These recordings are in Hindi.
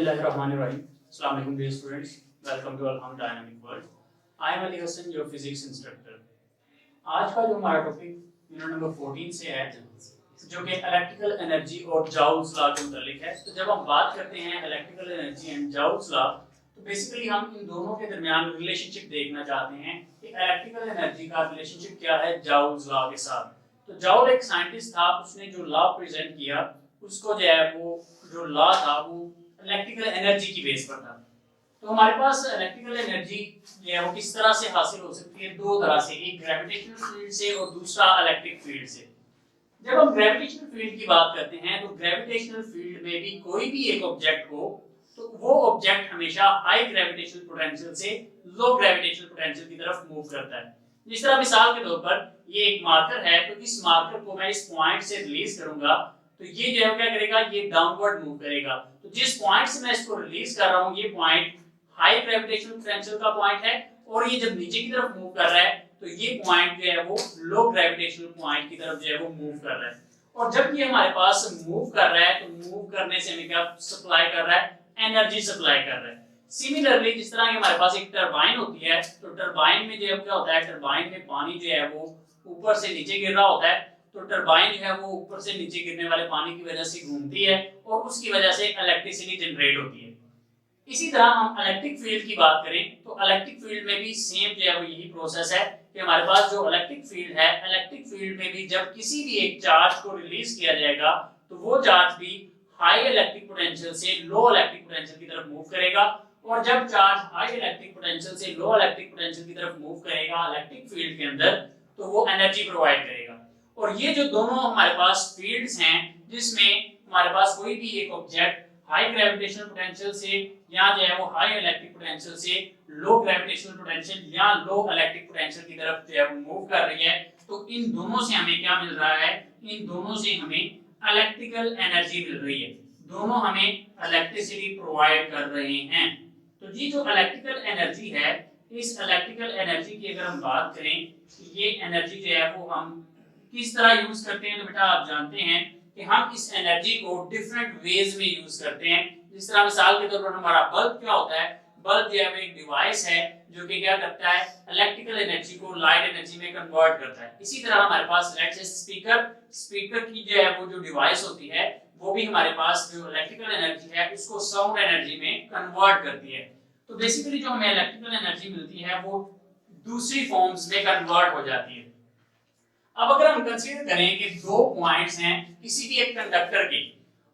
Bismillahirrahmanirrahim. Assalamu alaikum dear students. Welcome to Alham Dynamic World. I am Ali Hassan, your physics instructor. आज का जो हमारा टॉपिक यूनिट नंबर 14 से है जो कि इलेक्ट्रिकल एनर्जी और जाउल्स लॉ के मुतालिक है। तो जब हम बात करते हैं electrical energy and joules law तो बेसिकली हम इन दोनों के दरमियान रिलेशनशिप देखना चाहते हैं कि इलेक्ट्रिकल एनर्जी का रिलेशनशिप क्या है जाउल्स लॉ के साथ। तो जाउल एक साइंटिस्ट था, उसने जो लॉ प्रेजेंट किया उसको जो है वो जो लॉ था वो इलेक्ट्रिकल एनर्जी की बेस पर था। तो हमारे पास इलेक्ट्रिकल एनर्जी जो है वो किस तरह से हासिल हो सकती है, दो तरह से, एक ग्रेविटेशनल फील्ड से और दूसरा इलेक्ट्रिक फील्ड से। जब हम ग्रेविटेशनल फील्ड की बात करते हैं तो ग्रेविटेशनल फील्ड में भी कोई भी एक ऑब्जेक्ट हो तो वो ऑब्जेक्ट हमेशा हाई ग्रेविटेशनल पोटेंशियल से लो ग्रेविटेशनल पोटेंशियल की तरफ मूव करता है। जिस तरह मिसाल के तौर पर ये एक मार्कर है, तो इस मार्कर को मैं इस पॉइंट से रिलीज करूंगा तो ये जो है क्या करेगा, ये डाउनवर्ड मूव करेगा। तो जिस पॉइंट से मैं इसको रिलीज कर रहा हूँ ये पॉइंट हाई ग्रेविटेशनल पोटेंशियल का पॉइंट है और ये जब नीचे की तरफ मूव कर रहा है तो ये पॉइंट जो है वो लो ग्रेविटेशनल पॉइंट की तरफ जो है वो मूव कर रहा है। और जब ये हमारे पास मूव कर रहा है तो मूव करने से हमें क्या सप्लाई कर रहा है, एनर्जी सप्लाई कर रहा है। सिमिलरली जिस तरह की हमारे पास एक टरबाइन होती है तो टरबाइन में जो है क्या होता है, टरबाइन में पानी जो है वो ऊपर से नीचे गिर रहा होता है। तो टरबाइन जो है वो ऊपर से नीचे गिरने वाले पानी की वजह से घूमती है और उसकी वजह से इलेक्ट्रिसिटी जनरेट होती है। इसी तरह हम इलेक्ट्रिक फील्ड की बात करें तो इलेक्ट्रिक फील्ड में भी सेम जो है वो यही प्रोसेस है कि हमारे पास जो इलेक्ट्रिक फील्ड है, इलेक्ट्रिक फील्ड में भी जब किसी भी एक चार्ज को रिलीज किया जाएगा तो वो चार्ज भी हाई इलेक्ट्रिक पोटेंशियल से लो इलेक्ट्रिक पोटेंशियल की तरफ मूव करेगा। और जब चार्ज हाई इलेक्ट्रिक पोटेंशियल से लो इलेक्ट्रिक पोटेंशियल की तरफ मूव करेगा इलेक्ट्रिक फील्ड के अंदर तो वो एनर्जी प्रोवाइड करेगा। और ये जो दोनों हमारे पास फील्ड्स हैं जिसमें हमारे पास कोई भी एक ऑब्जेक्ट हाई ग्रेविटेशनल पोटेंशियल से या जो है वो हाई इलेक्ट्रिक पोटेंशियल से लो ग्रेविटेशनल पोटेंशियल या लो इलेक्ट्रिक पोटेंशियल की तरफ जो है वो मूव कर रही है, तो इन दोनों से हमें क्या मिल रहा है, इन दोनों से हमें इलेक्ट्रिकल एनर्जी मिल रही है। दोनों हमें इलेक्ट्रिसिटी प्रोवाइड कर रहे हैं। तो जी जो इलेक्ट्रिकल एनर्जी है, इस इलेक्ट्रिकल एनर्जी की अगर हम बात करें तो ये एनर्जी जो है वो हम किस तरह यूज करते हैं, तो बेटा आप जानते हैं कि हम इस एनर्जी को डिफरेंट वेज में यूज करते हैं। जिस तरह मिसाल के तौर पर हमारा बल्ब क्या होता है, बल्ब जो है वो एक डिवाइस है जो कि क्या करता है, इलेक्ट्रिकल एनर्जी को लाइट एनर्जी में कन्वर्ट करता है। इसी तरह हमारे पास लेट्स से स्पीकर की जो है वो जो डिवाइस होती है वो भी हमारे पास जो इलेक्ट्रिकल एनर्जी है उसको साउंड एनर्जी में कन्वर्ट करती है। तो बेसिकली जो हमें इलेक्ट्रिकल एनर्जी मिलती है वो दूसरी फॉर्म्स में कन्वर्ट हो जाती है। अब अगर हम कंसीडर करें कि दो पॉइंट्स हैं किसी भी एक कंडक्टर के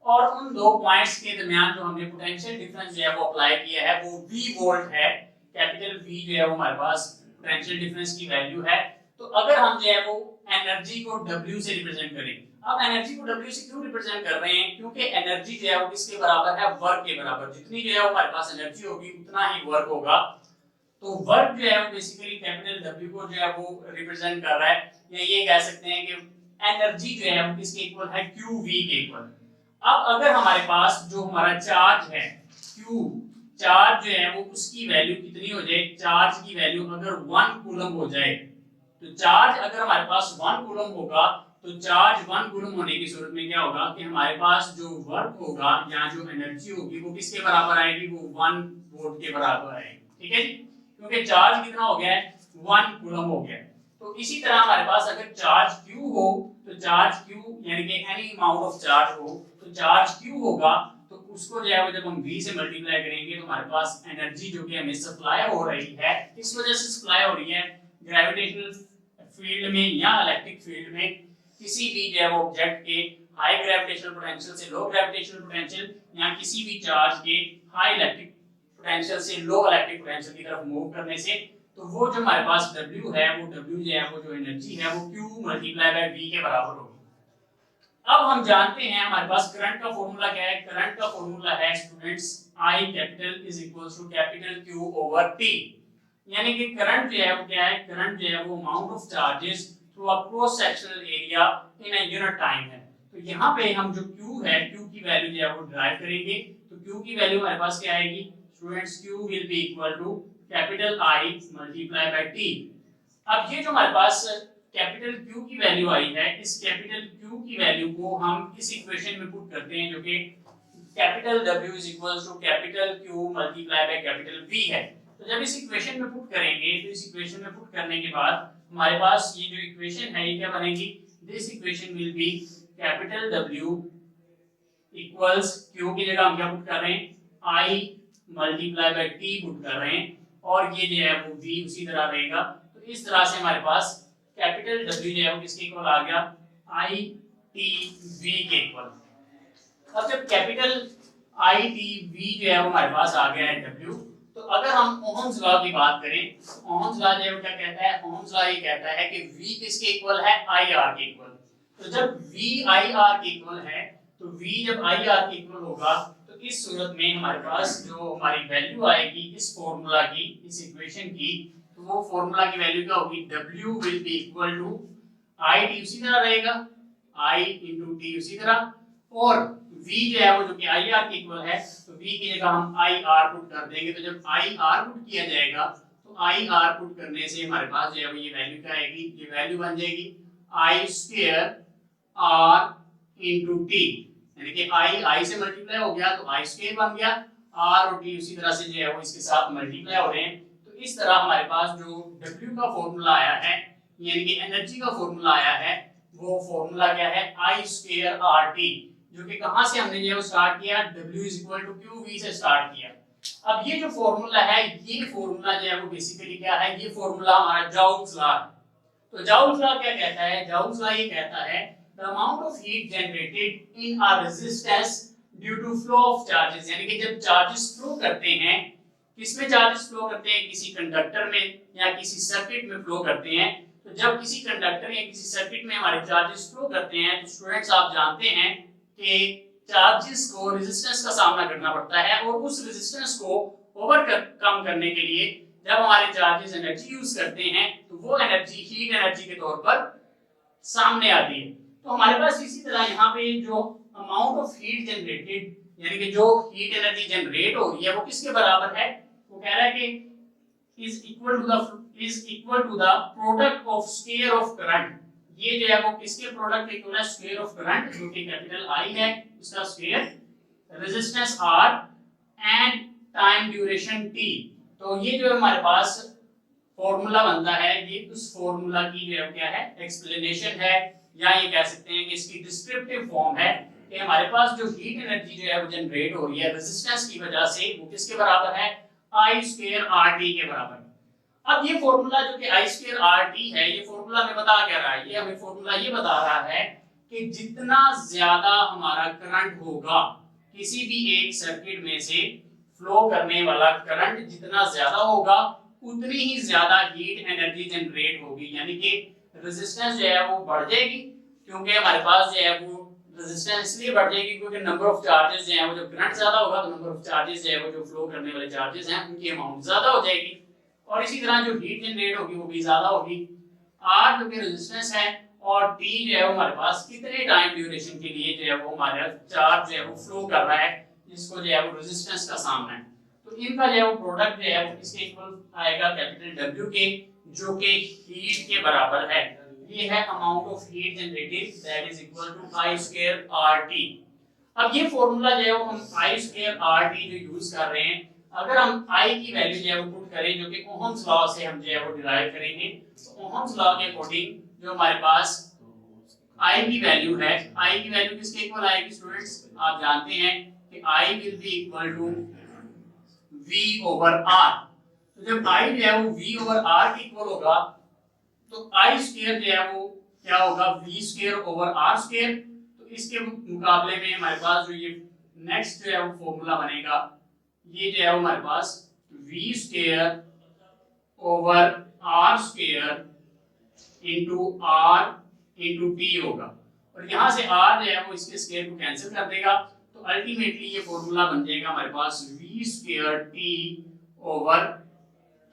और उन दो पॉइंट्स के दरमियान जो हमने पोटेंशियल डिफरेंस जो है वो अप्लाई किया है वो V वोल्ट है, कैपिटल V जो है वो हमारे पास पोटेंशियल डिफरेंस की वैल्यू है। तो अगर हम जो है वो एनर्जी को W से रिप्रेजेंट करें, अब एनर्जी को W से क्यों रिप्रेजेंट कर रहे हैं, क्योंकि एनर्जी जो है वो किसके बराबर है, वर्क के बराबर। जितनी जो है वो हमारे पास एनर्जी होगी उतना ही वर्क होगा। तो वर्क जो है वो बेसिकली कैपिटल W को जो है वो रिप्रेजेंट कर रहा है, या ये कह सकते हैं कि एनर्जी जो है वो किसके इक्वल है, QV के इक्वल। अब अगर हमारे पास जो हमारा चार्ज है Q, चार्ज जो है वो उसकी वैल्यू कितनी हो जाए, चार्ज की वैल्यू अगर 1 कूलम हो जाए, तो चार्ज अगर हमारे पास 1 कूलम होगा तो चार्ज 1 कूलम होने की सूरत में क्या होगा कि हमारे पास जो वर्क होगा या जो एनर्जी होगी वो किसके बराबर आएगी, वो 1 वोल्ट के बराबर आएगी। ठीक है जी, क्योंकि चार्ज कितना हो गया है, 1 कूलम हो गया। तो इसी तरह हमारे पास अगर चार्ज Q हो तो चार्ज Q यानी कि एनी अमाउंट ऑफ चार्ज हो तो चार्ज Q होगा, तो उसको जो है वो जब हम V से मल्टीप्लाई करेंगे तो हमारे पास एनर्जी जो कि हमें सप्लाई हो रही है, किस वजह से सप्लाई हो रही है, ग्रेविटेशनल फील्ड में या इलेक्ट्रिक फील्ड में किसी भी जो है वो ऑब्जेक्ट के हाई ग्रेविटेशनल पोटेंशियल से लो ग्रेविटेशनल पोटेंशियल या किसी भी चार्ज के हाई इलेक्ट्रिक पोटेंशियल से लो इलेक्ट्रिक पोटेंशियल की तरफ मूव करने से, तो वो जो हमारे पास W है वो W जो है वो जो एनर्जी है वो Q मल्टीप्लाई बाय V के बराबर होगी। अब हम जानते हैं हमारे पास करंट का फॉर्मूला क्या है, करंट का फॉर्मूला है students I capital is equals to capital Q over T। यानी कि करंट जो है वो क्या है, करंट जो है वो amount of charges through a cross sectional area in a unit time है। तो यहाँ पे हम जो Q है, Q की वैल्यू जो है वो डिराइव करेंगे। तो Q की वैल्यू हमारे पास क्या आएगी students, Q will be equal to capital I multiply by T। अब ये जो हमारे पास कैपिटल Q की वैल्यू आई है, इस कैपिटल Q की वैल्यू को हम इस इक्वेशन में पुट करते हैं जो कि capital W is equal to capital Q multiply by capital V है। तो जब इस इक्वेशन में पुट करेंगे तो इस इक्वेशन में पुट करने के बाद हमारे पास ये जो इक्वेशन है ये क्या बनेगी, this equation will be capital W equals Q की जगह हम क्या पुट कर रहे हैं, I multiply by T put कर रहे हैं, और ये जो है वो V उसी तरह रहेगा। तो इस तरह से हमारे पास कैपिटल W जो है वो किसके इक्वल आ गया, I T V के इक्वल। अब जब कैपिटल I T V जो है वो हमारे पास आ गया है W, तो अगर हम ओहम्स लॉ की बात करें, ओहम्स लॉ जो क्या कहता है, ओहम्स लॉ ये कहता है कि V किसके इक्वल है, IR के इक्वल। तो जब V IR के इक्वल है, तो V जब IR के इक्वल होगा तो इस सूरत में हमारे पास जो हमारी वैल्यू आएगी इस फॉर्मूला की, इस इक्वेशन की, तो वो फॉर्मूला की वैल्यू क्या होगी, W will be equal to I T उसी तरह रहेगा, I into T उसी तरह, और V जो है वो जो कि IR के इक्वल है, तो V की जगह हम IR पुट कर देंगे। तो जब IR पुट किया जाएगा तो IR पुट करने से हमारे पास जो है वो ये वैल्यू क्या आएगी, ये वैल्यू बन जाएगी I square R into T, यानी कि I से मल्टीप्लाई हो गया तो I स्क्वायर बन गया, R और T उसी तरह से जो है वो इसके साथ मल्टीप्लाई हो रहे हैं। तो इस तरह हमारे पास जो W का फॉर्मूला आया है, यानी कि एनर्जी का फॉर्मूला आया है, वो फॉर्मूला क्या है, I स्क्वायर RT, जो कि कहां से हमने जो स्टार्ट किया, W is equal to QV से स्टार्ट किया। अब ये जो फॉर्मूला है, ये फॉर्मूला जो है वो बेसिकली क्या है, ये फॉर्मूला हमारा जाउल्स लॉ। तो जाउल्स लॉ क्या कहता है, जाउल्स लॉ ये कहता है the amount of heat generated in a resistance due to flow of charges, यानी कि जब चार्जेस फ्लो करते हैं, किसमें चार्जेस फ्लो करते हैं, किसी कंडक्टर में या किसी सर्किट में फ्लो करते हैं। तो जब किसी कंडक्टर या किसी सर्किट में हमारे चार्जेस फ्लो करते हैं, तो स्टूडेंट्स आप जानते हैं कि चार्जेस को रेजिस्टेंस का सामना करना पड़ता है, और उस रेजिस्टेंस को ओवरकम करने के लिए जब हमारे चार्जेस एनर्जी यूज करते हैं, तो वो एनर्जी हीट एनर्जी के तौर पर सामने आती है। तो हमारे पास इसी तरह यहाँ पे जो अमाउंट ऑफ हीट जनरेटेड, यानी कि जो हीट एनर्जी जनरेट हो रही है वो किसके बराबर है, वो कह रहा है कि is equal to the product of square of current. ये जो है वो किसके प्रोडक्ट के इक्वल है, स्क्वायर ऑफ करंट, जो कि कैपिटल I है, उसका square, resistance R and time duration T। तो ये जो हमारे पास फॉर्मूला बनता है, ये उस फॉर्मूला की जो है क्या है, एक्सप्लेनेशन है, या ये कह सकते हैं कि इसकी डिस्क्रिप्टिव फॉर्म है कि हमारे पास जो हीट एनर्जी जो है वो जनरेट हो रही है रेजिस्टेंस की वजह से, वो किसके बराबर है, I स्क्वायर RT के बराबर। अब ये फॉर्मूला जो कि I स्क्वायर RT है, ये फॉर्मूला में बता क्या रहा है, ये हमें फॉर्मूला ये बता रहा है कि जितना ज्यादा हमारा करंट होगा, किसी भी एक सर्किट में से फ्लो करने वाला करंट जितना ज्यादा होगा, उतनी ही ज्यादा हीट एनर्जी जनरेट होगी, यानी कि रेजिस्टेंस जो है वो बढ़ जाएगी, क्योंकि हमारे पास जो है वो रेजिस्टेंस इसलिए बढ़ जाएगी क्योंकि नंबर ऑफ चार्जेस जो है वो, जब करंट ज्यादा होगा तो नंबर ऑफ चार्जेस जो है वो, जो फ्लो करने वाले चार्जेस हैं उनकी अमाउंट ज्यादा हो जाएगी, और इसी तरह जो हीट जनरेट होगी वो भी ज्यादा होगी। R जो कि रेजिस्टेंस है, और T जो है वो हमारे पास कितने टाइम ड्यूरेशन के लिए जो है वो हमारा चार्ज जो है वो फ्लो कर रहा है, जिसको जो है वो रेजिस्टेंस का सामना है। तो इनका जो है वो प्रोडक्ट जो है वो किसके इक्वल आएगा, कैपिटल W के, जो कि हीट के बराबर है। ये है amount of heat generated, that is equal to I square RT। अब ये फॉर्मूला जो है वो हम I स्क्वायर RT जो यूज कर रहे हैं, अगर हम I की वैल्यू जो है वो पुट करें, जो कि ओहम्स लॉ से हम जो है वो डिराइव करेंगे, तो ओहम्स लॉ के अकॉर्डिंग जो हमारे पास I की वैल्यू है, I की वैल्यू किसके इक्वल आएगी स्टूडेंट्स, आप जानते हैं कि I will be equal to V over R। तो जब I जो है वो V ओवर R के इक्वल होगा, तो I स्क्वायर जो है वो क्या होगा, V square over R square. तो इसके मुकाबले में हमारे पास जो ये नेक्स्ट जो है वो फॉर्मूला बनेगा, ये जो है वो हमारे पास V square over R square into R into T होगा, और यहाँ से R जो है वो इसके स्क्वायर को कैंसिल कर देगा, तो अल्टीमेटली ये फॉर्मूला बन जाएगा हमारे पास V square T over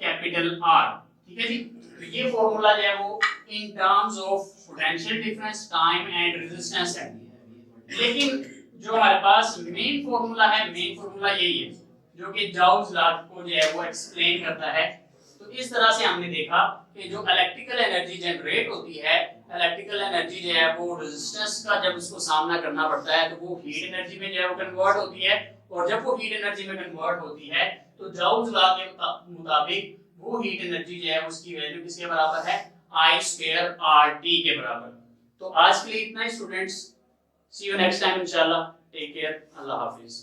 capital R। ठीक है जी। तो ये फॉर्मूला जो है वो in terms of potential difference, time and resistance है। लेकिन जो हमारे पास मेन फॉर्मूला है, मेन फॉर्मूला यही है जो कि जाउल्स लॉ को जो है वो एक्सप्लेन करता है। तो इस तरह से हमने देखा कि जो इलेक्ट्रिकल एनर्जी जनरेट होती है इलेक्ट्रिकल एनर्जी जो है वो रेजिस्टेंस का जब उसको सामना करना पड़ता है तो वो हीट एनर्जी में जो है वो कन्वर्ट होती है, और जब वो हीट एनर्जी में कन्वर्ट होती है तो जाउस लॉ के मुताबिक वो हीट एनर्जी जो है उसकी वैल्यू किसके बराबर है, आई स्क्वायर आर टी के बराबर। तो आज के लिए इतना ही students, see you next time इंशाल्लाह, टेक केयर, अल्लाह हाफिज।